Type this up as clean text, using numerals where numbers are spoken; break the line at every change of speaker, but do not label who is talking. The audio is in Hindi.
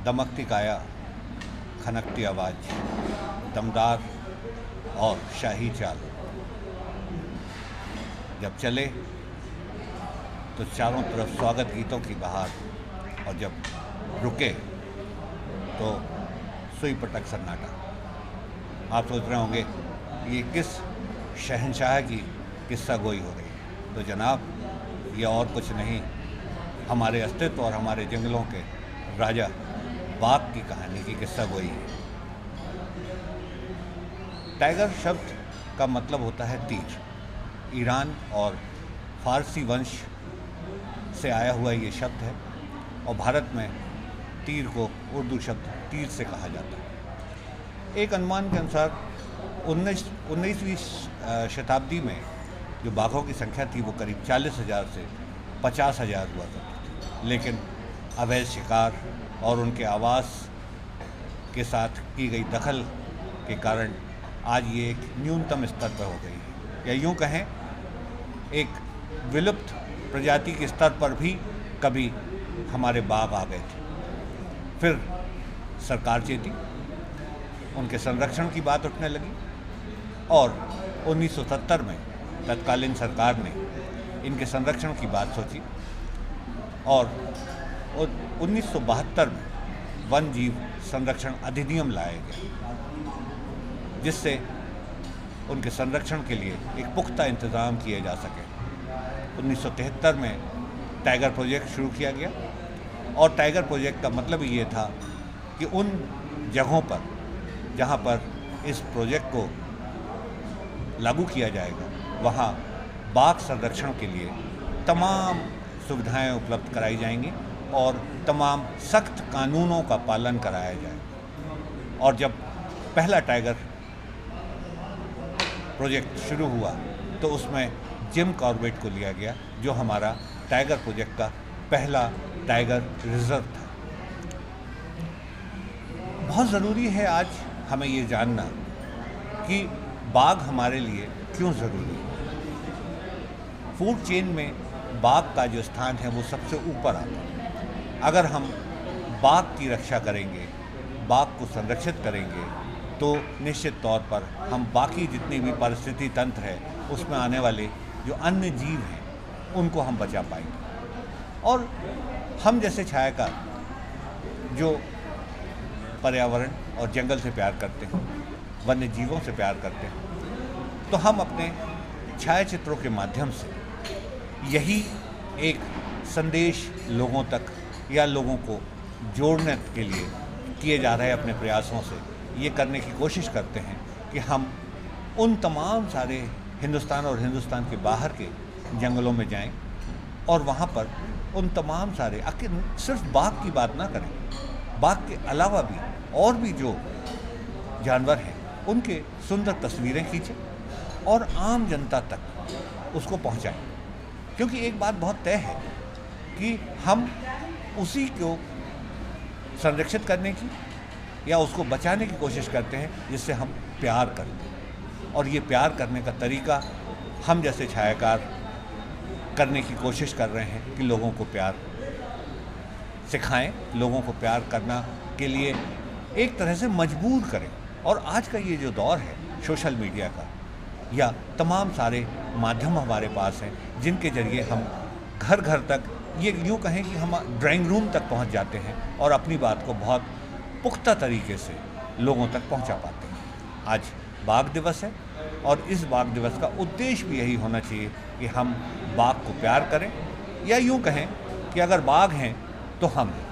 दमकती काया, खनकती आवाज़, दमदार और शाही चाल। जब चले तो चारों तरफ स्वागत गीतों की बहार, और जब रुके तो सुई पटक सन्नाटा। आप सोच रहे होंगे ये किस शहंशाह की किस्सा गोई हो रही है। तो जनाब, ये और कुछ नहीं, हमारे अस्तित्व और हमारे जंगलों के राजा बाघ की कहानी की किस्सा गोई है। टाइगर शब्द का मतलब होता है तीर। ईरान और फारसी वंश से आया हुआ ये शब्द है, और भारत में तीर को उर्दू शब्द तीर से कहा जाता है। एक अनुमान के अनुसार 19वीं शताब्दी में जो बाघों की संख्या थी वो करीब 40,000 से 50,000 हुआ करती थी, लेकिन अवैध शिकार और उनके आवास के साथ की गई दखल के कारण आज ये एक न्यूनतम स्तर पर हो गई है, या यूँ कहें एक विलुप्त प्रजाति के स्तर पर भी कभी हमारे बाघ आ गए थे। फिर सरकार चेती, उनके संरक्षण की बात उठने लगी, और 1970 में तत्कालीन सरकार ने इनके संरक्षण की बात सोची, और 1972 में वन जीव संरक्षण अधिनियम लाया गया, जिससे उनके संरक्षण के लिए एक पुख्ता इंतज़ाम किए जा सके। 1973 में टाइगर प्रोजेक्ट शुरू किया गया, और टाइगर प्रोजेक्ट का मतलब ये था कि उन जगहों पर जहाँ पर इस प्रोजेक्ट को लागू किया जाएगा वहाँ बाघ संरक्षण के लिए तमाम सुविधाएं उपलब्ध कराई जाएंगी और तमाम सख्त कानूनों का पालन कराया जाएगा। और जब पहला टाइगर प्रोजेक्ट शुरू हुआ तो उसमें जिम कॉर्बेट को लिया गया, जो हमारा टाइगर प्रोजेक्ट का पहला टाइगर रिजर्व था। बहुत ज़रूरी है आज हमें ये जानना कि बाघ हमारे लिए क्यों ज़रूरी है। फूड चेन में बाघ का जो स्थान है वो सबसे ऊपर आता है। अगर हम बाघ की रक्षा करेंगे, बाघ को संरक्षित करेंगे, तो निश्चित तौर पर हम बाकी जितनी भी पारिस्थितिकी तंत्र है उसमें आने वाले जो अन्य जीव हैं उनको हम बचा पाएंगे। और हम जैसे छायाकार जो पर्यावरण और जंगल से प्यार करते हैं, वन्य जीवों से प्यार करते हैं, तो हम अपने छायाचित्रों के माध्यम से यही एक संदेश लोगों तक या लोगों को जोड़ने के लिए किए जा रहे अपने प्रयासों से ये करने की कोशिश करते हैं कि हम उन तमाम सारे हिंदुस्तान और हिंदुस्तान के बाहर के जंगलों में जाएं और वहाँ पर उन तमाम सारे सिर्फ बाघ की बात ना करें, बाघ के अलावा भी और भी जो जानवर हैं उनके सुंदर तस्वीरें खींचें और आम जनता तक उसको पहुँचाएं। क्योंकि एक बात बहुत तय है कि हम उसी को संरक्षित करने की या उसको बचाने की कोशिश करते हैं जिससे हम प्यार करते हैं। और ये प्यार करने का तरीका हम जैसे छायाकार करने की कोशिश कर रहे हैं कि लोगों को प्यार सिखाएं, लोगों को प्यार करना के लिए एक तरह से मजबूर करें। और आज का ये जो दौर है सोशल मीडिया का, या तमाम सारे माध्यम हमारे पास हैं जिनके ज़रिए हम घर घर तक, ये यूँ कहें कि हम ड्राइंग रूम तक पहुंच जाते हैं और अपनी बात को बहुत पुख्ता तरीके से लोगों तक पहुंचा पाते हैं। आज बाघ दिवस है और इस बाघ दिवस का उद्देश्य भी यही होना चाहिए कि हम बाघ को प्यार करें, या यूँ कहें कि अगर बाघ हैं तो हम हैं।